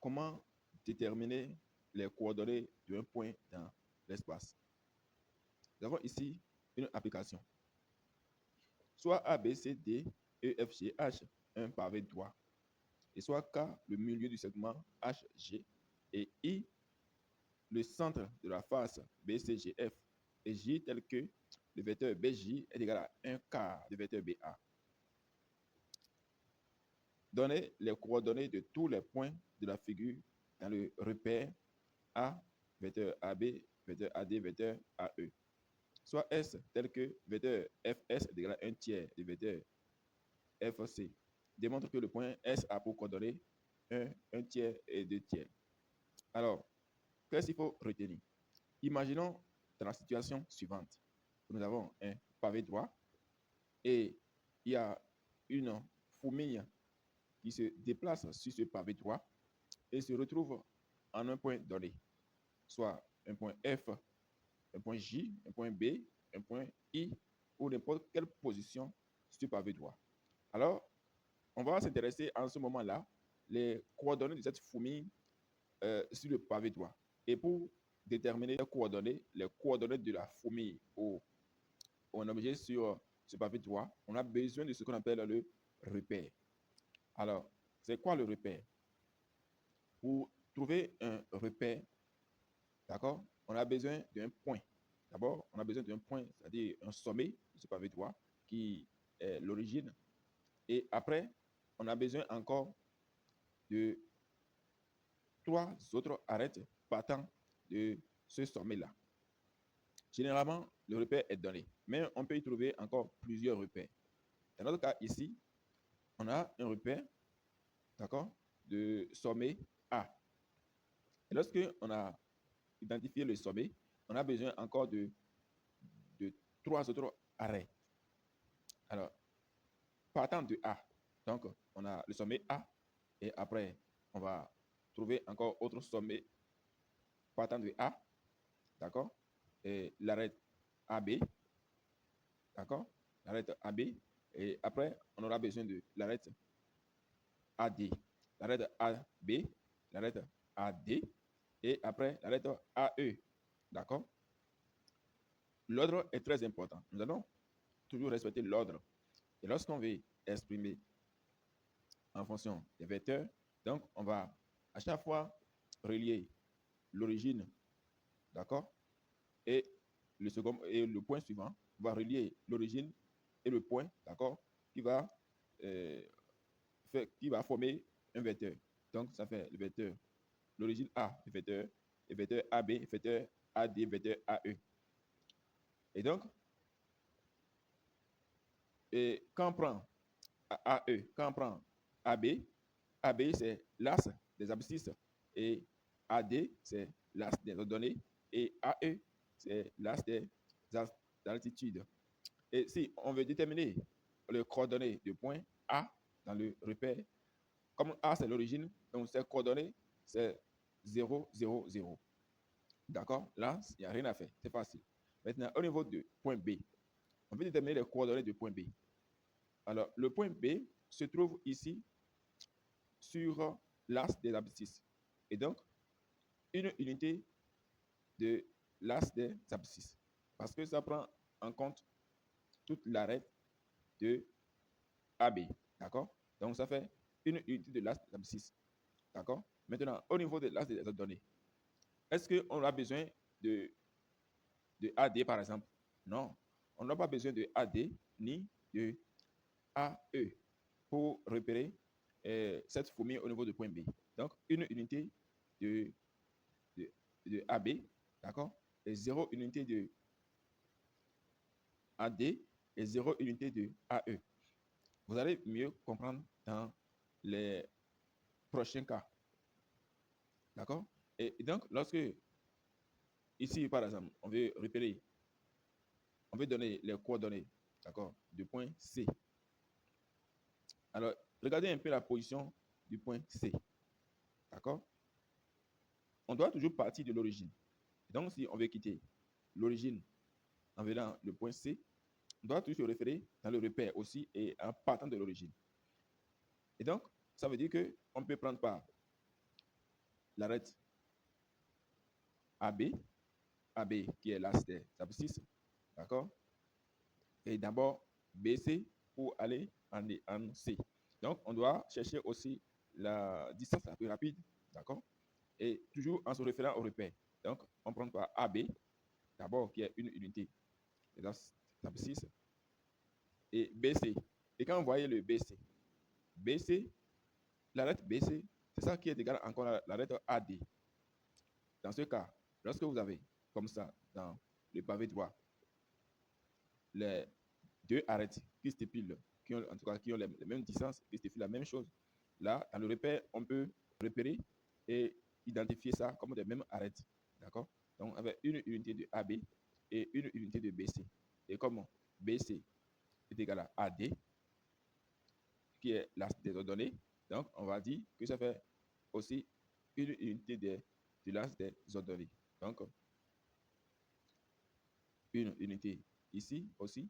comment déterminer les coordonnées d'un point dans l'espace. Nous avons ici une application. Soit A, B, C, D, E, F, G, H, un pavé droit. Et soit K, le milieu du segment H, G, et I, le centre de la face B, C, G, F, et J tel que le vecteur BJ est égal à un quart du vecteur BA. Donnez les coordonnées de tous les points de la figure dans le repère A, vecteur AB, vecteur AD, vecteur AE. Soit S tel que vecteur FS est égal à un tiers du vecteur FC. Démontre que le point S a pour coordonnées 1 tiers et 2 tiers. Alors, qu'est-ce qu'il faut retenir? Imaginons dans la situation suivante. Nous avons un pavé droit et il y a une fourmille qui se déplace sur ce pavé droit et se retrouve en un point donné, soit un point F, un point J, un point B, un point I, ou n'importe quelle position sur le pavé droit. Alors, on va s'intéresser en ce moment-là les coordonnées de cette fourmille sur le pavé droit. Et pour déterminer les coordonnées de la fourmille ou un objet sur ce pavé droit, on a besoin de ce qu'on appelle le repère. Alors, c'est quoi le repère? Pour trouver un repère, d'accord, on a besoin d'un point. D'abord, on a besoin d'un point, c'est-à-dire un sommet de ce pavé droit qui est l'origine. Et après, on a besoin encore de 3 autres arêtes partant de ce sommet-là. Généralement, le repère est donné, mais on peut y trouver encore plusieurs repères. Dans notre cas ici, on a un repère, d'accord, de sommet A. Et lorsque on a identifié le sommet, on a besoin encore de 3 autres arrêts. Alors, partant de A, donc on a le sommet A, et après, on va trouver encore autre sommet partant de A, d'accord, et l'arrêt AB, d'accord, l'arrêt AB, et après, on aura besoin de l'arrêt AD, l'arrêt AB, l'arrêt AD, et après l'arrêt AE, d'accord. L'ordre est très important. Nous allons toujours respecter l'ordre. Et lorsqu'on veut exprimer en fonction des vecteurs, donc on va à chaque fois relier l'origine, d'accord, et le point suivant va relier l'origine et le point, d'accord, euh, qui va former un vecteur. Donc ça fait le vecteur, l'origine A, le vecteur AB, le vecteur AD, le vecteur AE. Et donc, quand on prend AE, quand on prend AB, AB c'est l'axe des abscisses et AD c'est l'axe des ordonnées et AE c'est l'axe des altitudes. Et si on veut déterminer les coordonnées du point A dans le repère, comme A c'est l'origine, donc ces coordonnées c'est 0, 0, 0. D'accord? Là, il n'y a rien à faire, c'est facile. Maintenant, au niveau du point B, on veut déterminer les coordonnées du point B. Alors, le point B se trouve ici sur l'axe des abscisses. Et donc, une unité de l'axe des abscisses. Parce que ça prend en compte toute l'arête de AB. D'accord? Donc, ça fait une unité de l'axe des abscisses. D'accord? Maintenant, au niveau de l'axe des données, est-ce qu'on a besoin de, de AD, par exemple? Non. On n'a pas besoin de AD ni de AE pour repérer cette fourmi au niveau du point B. Donc, une unité de, de AB, d'accord, et 0 unité de AD et 0 unité de AE. Vous allez mieux comprendre dans les prochains cas. D'accord? Et donc, lorsque, ici, par exemple, on veut repérer, on veut donner les coordonnées, d'accord, du point C. Alors, regardez un peu la position du point C. D'accord? On doit toujours partir de l'origine. Donc, si on veut quitter l'origine en venant le point C, on doit toujours se référer dans le repère aussi et en partant de l'origine. Et donc, ça veut dire qu'on peut prendre par l'arête AB, AB qui est l'axe des abscisses, d'accord? Et d'abord BC pour aller en C. Donc, on doit chercher aussi la distance la plus rapide, d'accord? Et toujours en se référant au repère. Donc, on prend par AB, d'abord qui est une unité des abscisses, et BC. Et quand vous voyez le BC, BC, l'arête BC, c'est ça qui est égal encore à l'arête AD. Dans ce cas, lorsque vous avez, comme ça, dans le pavé droit, les deux arêtes qui stipulent, qui ont, en tout cas, qui ont les mêmes distances, qui stipulent la même chose, là, dans le repère, on peut repérer et identifier ça comme des mêmes arêtes. D'accord? Donc, avec une unité de AB et une unité de BC. Et comme BC est égal à AD, qui est l'axe des ordonnées, donc on va dire que ça fait aussi une unité de l'axe des ordonnées. Donc, une unité ici aussi.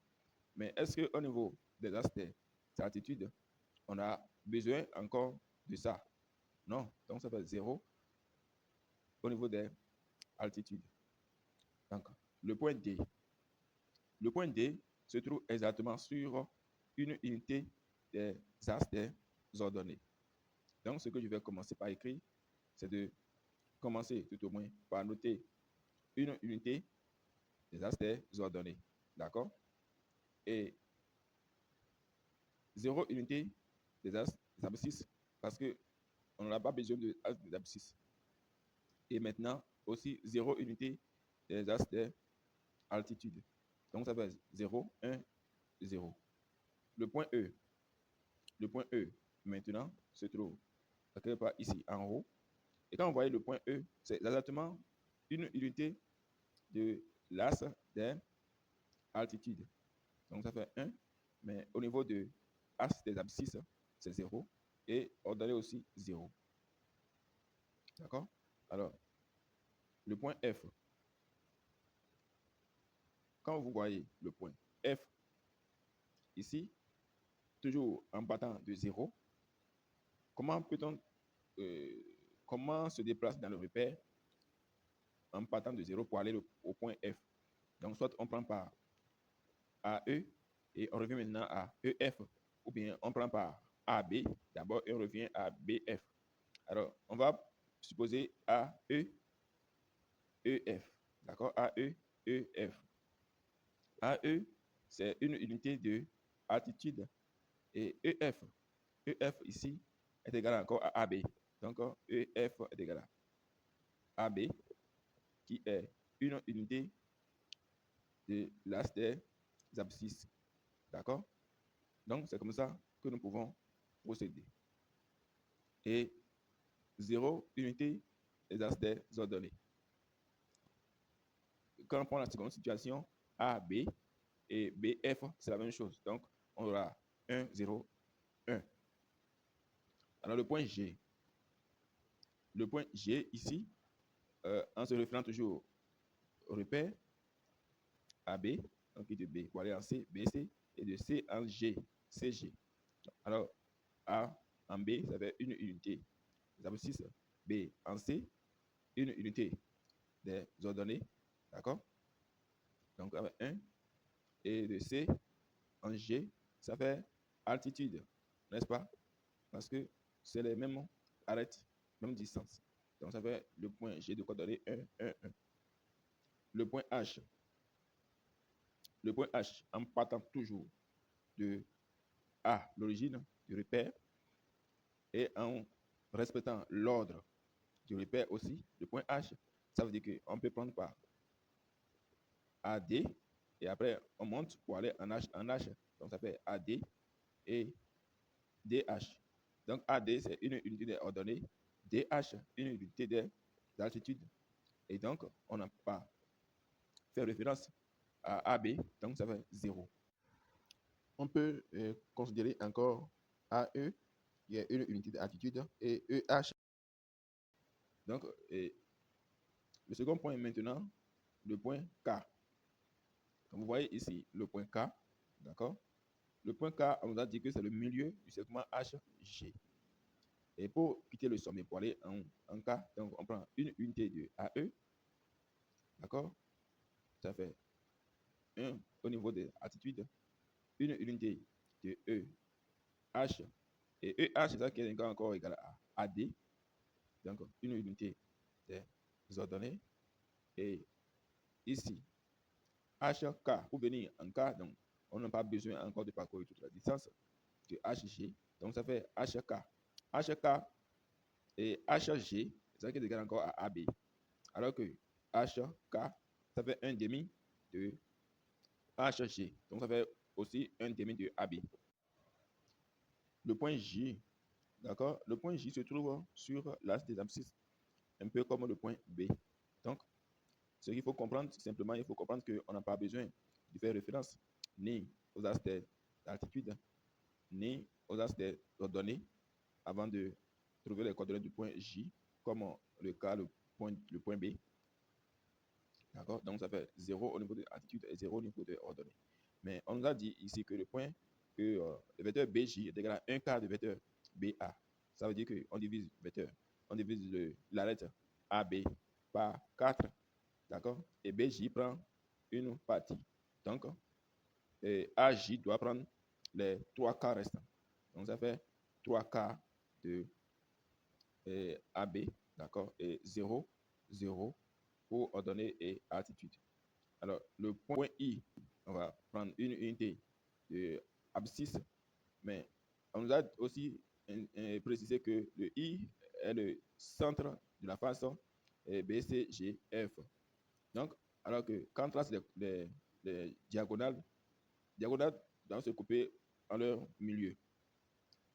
Mais est-ce qu'au niveau des axes des altitudes, on a besoin encore de ça? Non. Donc, ça fait 0 au niveau des altitudes. Donc, le point D. Le point D se trouve exactement sur une unité des axes des ordonnées. Donc, ce que je vais commencer par écrire, c'est de commencer tout au moins par noter une unité des axes des ordonnées. D'accord? Et 0 unité des axes des abscisses parce qu'on n'a pas besoin des abscisses. Et maintenant, aussi 0 unité des axes des altitudes. Donc, ça fait 0, 1, 0. Le point E. Le point E, maintenant, se trouve quelque part ici, en haut. Et quand vous voyez le point E, c'est exactement une unité de l'axe des altitudes. Donc, ça fait 1, mais au niveau de l'axe des abscisses, c'est 0. Et ordonnée aussi 0. D'accord? Alors, le point F. Quand vous voyez le point F ici, toujours en partant de 0, comment peut-on, comment se déplace dans le repère en partant de 0 pour aller au point F? Donc, soit on prend par AE et on revient maintenant à EF, ou bien on prend par AB d'abord et on revient à BF. Alors, on va supposer AE, EF. D'accord? AE, EF. AE, c'est une unité de altitude. Et EF, EF ici est égal encore à AB. Donc, EF est égal à AB, qui est une unité de l'axe des abscisses. D'accord? Donc, c'est comme ça que nous pouvons procéder. Et 0 unité des axes des ordonnées. Quand on prend la seconde situation, AB et BF, c'est la même chose. Donc, on aura 1, 0, 1. Alors, le point G. Le point G ici, en se référant toujours au repère AB, donc de B pour aller en C, BC, et de C en G, CG. Alors, A en B, ça fait une unité des abscisses. B en C, une unité des ordonnées. D'accord? Donc, avec 1. Et de C en G, ça fait altitude, n'est-ce pas? Parce que c'est les mêmes arêtes, même distance. Donc, ça fait le point G de coordonnées 1, 1, 1. Le point H. Le point H, en partant toujours de A, l'origine du repère, et en respectant l'ordre du repère aussi, le point H, ça veut dire qu'on peut prendre par AD, et après on monte pour aller en H, en H. Donc ça fait AD et DH. Donc AD, c'est une unité des ordonnées, DH, une unité des altitudes. Et donc, on n'a pas fait référence à AB, donc ça fait 0. On peut considérer encore AE, qui est une unité d'altitude, et EH. Donc, le second point est maintenant le point K. Comme vous voyez ici, le point K, d'accord? Le point K, on nous a dit que c'est le milieu du segment HG. Et pour quitter le sommet, pour aller en K, donc on prend une unité de AE, d'accord? Ça fait 1 au niveau de attitude, une unité de EH, et EH, c'est ça qui est encore égal à AD, donc une unité des ordonnées, et ici, HK, pour venir en K, donc on n'a pas besoin encore de parcourir toute la distance de HG, donc ça fait HK. HK et HG, c'est ça qui est égal encore à AB. Alors que HK, ça fait un demi de HG. Donc ça fait aussi un demi de AB. Le point J, d'accord? Le point J se trouve sur l'axe des abscisses, un peu comme le point B. Donc, ce qu'il faut comprendre, simplement, il faut comprendre qu'on n'a pas besoin de faire référence ni aux axes d'altitude, ni aux axes des données avant de trouver les coordonnées du point J, comme le cas le point B. D'accord? Donc, ça fait 0 au niveau de l'altitude et 0 au niveau des ordonnées. Mais on nous a dit ici que le le vecteur BJ est égal à 1 quart de vecteur BA. Ça veut dire qu'on divise la lettre AB par 4. D'accord? Et BJ prend une partie. Donc, AJ doit prendre les 3 quarts restants. Donc, ça fait 3 quarts de AB, d'accord? Et 0, 0 pour ordonnée et altitude. Alors, le point I, on va prendre une unité de abscisse, mais on nous a aussi précisé que le I est le centre de la face BCGF. Donc, alors que quand on trace les diagonales doivent se couper en leur milieu.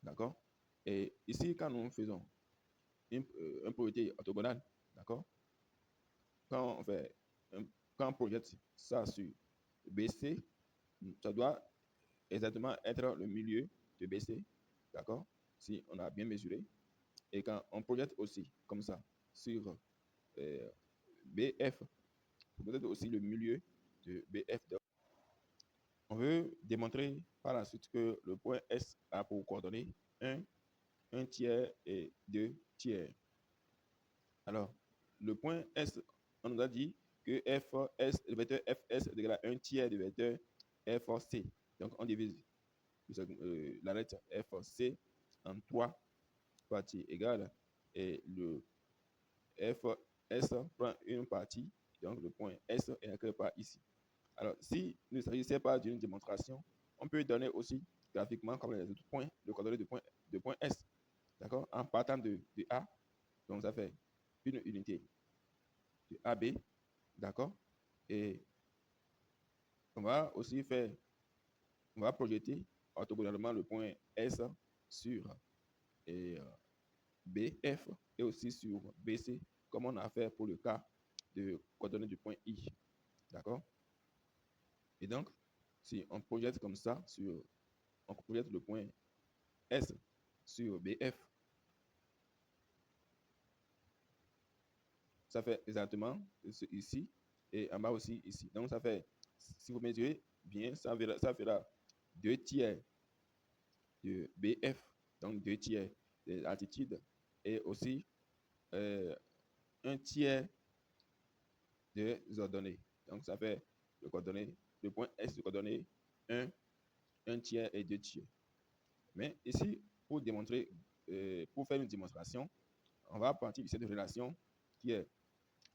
D'accord? Et ici, quand nous faisons une probabilité orthogonale, d'accord? Quand on projette ça sur BC, ça doit exactement être le milieu de BC, d'accord? Si on a bien mesuré. Et quand on projette aussi comme ça sur BF, peut-être aussi le milieu de BF. On veut démontrer par la suite que le point S a pour coordonnées 1, 1 tiers et 2 tiers. Alors, le point S, on nous a dit que le vecteur Fs est égal à 1 tiers du vecteur FC. Donc, on divise la lettre FC en 3 parties égales. Et le Fs prend une partie, donc le point S est quelque part ici. Alors, s'il ne s'agissait pas d'une démonstration, on peut donner aussi graphiquement, comme les autres points, le coordonnées de point S. D'accord? En partant de A, donc ça fait une unité de AB. D'accord? Et on va aussi on va projeter orthogonalement le point S sur BF et aussi sur BC, comme on a fait pour le cas de coordonnées du point I. D'accord? Et donc, si on projette comme ça, on projette le point S sur BF, ça fait exactement ici et en bas aussi ici. Donc, ça fait, si vous mesurez bien, ça fera 2 tiers de BF, donc 2 tiers de l'altitude et aussi 1 tiers des ordonnées. Donc, ça fait le point S de coordonnées 1, 1 tiers et 2 tiers. Mais ici, pour démontrer, pour faire une démonstration, on va partir de cette relation qui est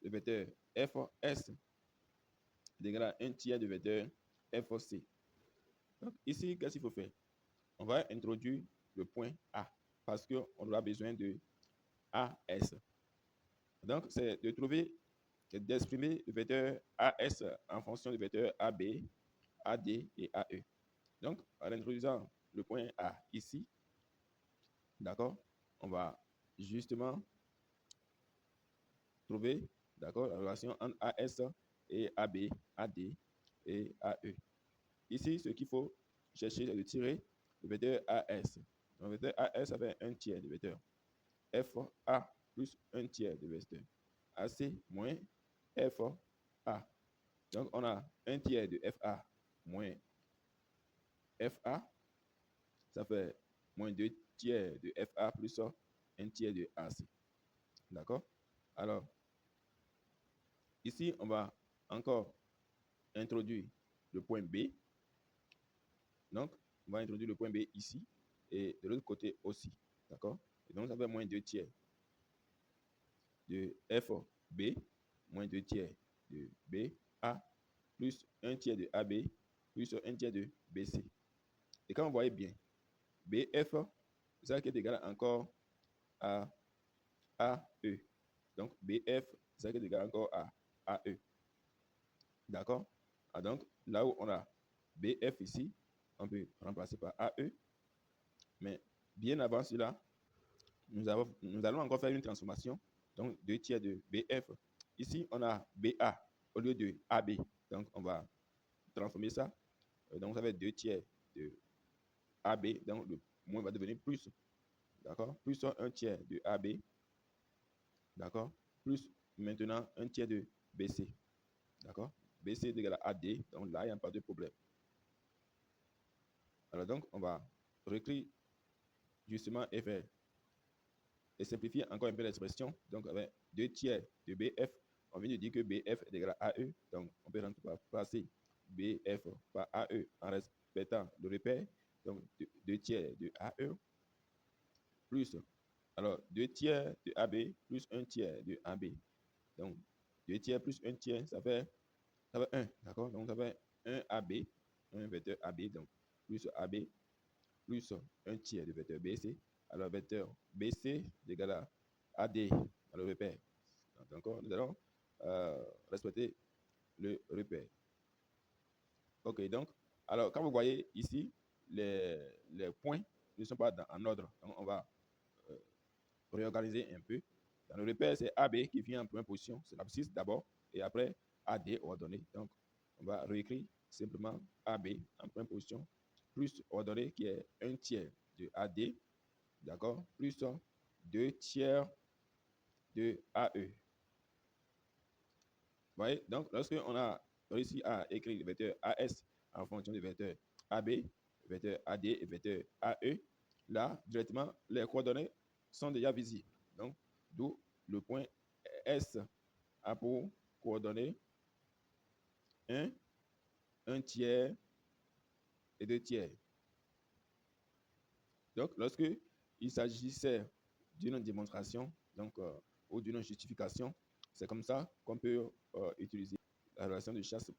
le vecteur Fs est égal à 1 tiers du vecteur Fc. Donc ici, qu'est-ce qu'il faut faire? On va introduire le point A parce qu'on aura besoin de AS. Donc, c'est d'exprimer le vecteur AS en fonction du vecteur AB, AD et AE. Donc, en introduisant le point A ici, d'accord, on va justement trouver, d'accord, la relation entre AS et AB, AD et AE. Ici, ce qu'il faut chercher, c'est de tirer le vecteur AS. Donc, le vecteur AS, ça fait 1 tiers du vecteur FA plus 1 tiers du vecteur AC moins FA. Donc, on a 1 tiers de FA moins FA. Ça fait moins 2 tiers de FA plus 1 tiers de AC. D'accord? Alors, ici, on va encore introduire le point B. Donc, on va introduire le point B ici et de l'autre côté aussi. D'accord? Et donc, ça fait moins 2 tiers de FB, moins 2 tiers de BA, plus 1 tiers de AB, plus 1 tiers de BC. Et quand vous voyez bien, BF, c'est ça qui est égal encore à AE. Donc, BF, c'est ça qui est égal encore à AE. D'accord? Ah, donc, là où on a BF ici, on peut remplacer par AE. Mais bien avant cela, nous allons encore faire une transformation. Donc, 2 tiers de BF. Ici, on a BA au lieu de AB. Donc, on va transformer ça. Donc, ça va être 2 tiers de AB. Donc, le moins va devenir plus. D'accord? Plus 1 tiers de AB. D'accord? Plus maintenant 1 tiers de BC. D'accord? BC est égal à AD. Donc, là, il n'y a pas de problème. Alors, donc, on va réécrire justement et faire et simplifier encore un peu l'expression. Donc, avec 2 tiers de BF, on vient de dire que BF est égal à AE. Donc, on peut remplacer BF par AE en respectant le repère. Donc, 2 tiers de AE plus, alors 2 tiers de AB plus 1 tiers de AB. Donc, 2 tiers plus 1 tiers, ça fait 1. D'accord? Donc, ça fait 1 AB, un vecteur AB. Donc, plus AB plus 1 tiers de vecteur BC. Alors, vecteur BC est égal à AD, le repère. Donc, nous allons respecter le repère. OK, donc, alors, quand vous voyez ici, les points ne sont pas en ordre. Donc, on va réorganiser un peu. Dans le repère, c'est AB qui vient en première position. C'est l'abscisse d'abord, et après AD ordonné. Donc, on va réécrire simplement AB en première position, plus ordonné qui est 1 tiers de AD, d'accord, plus 2 tiers de AE. Vous voyez, donc lorsque on a réussi à écrire le vecteur AS en fonction du vecteur AB, vecteur AD et vecteur AE, là, directement, les coordonnées sont déjà visibles. Donc, d'où le point S a pour coordonnées 1, 1 tiers et 2 tiers. Donc, lorsque il s'agissait d'une démonstration donc, ou d'une justification, c'est comme ça qu'on peut utiliser la relation de chasse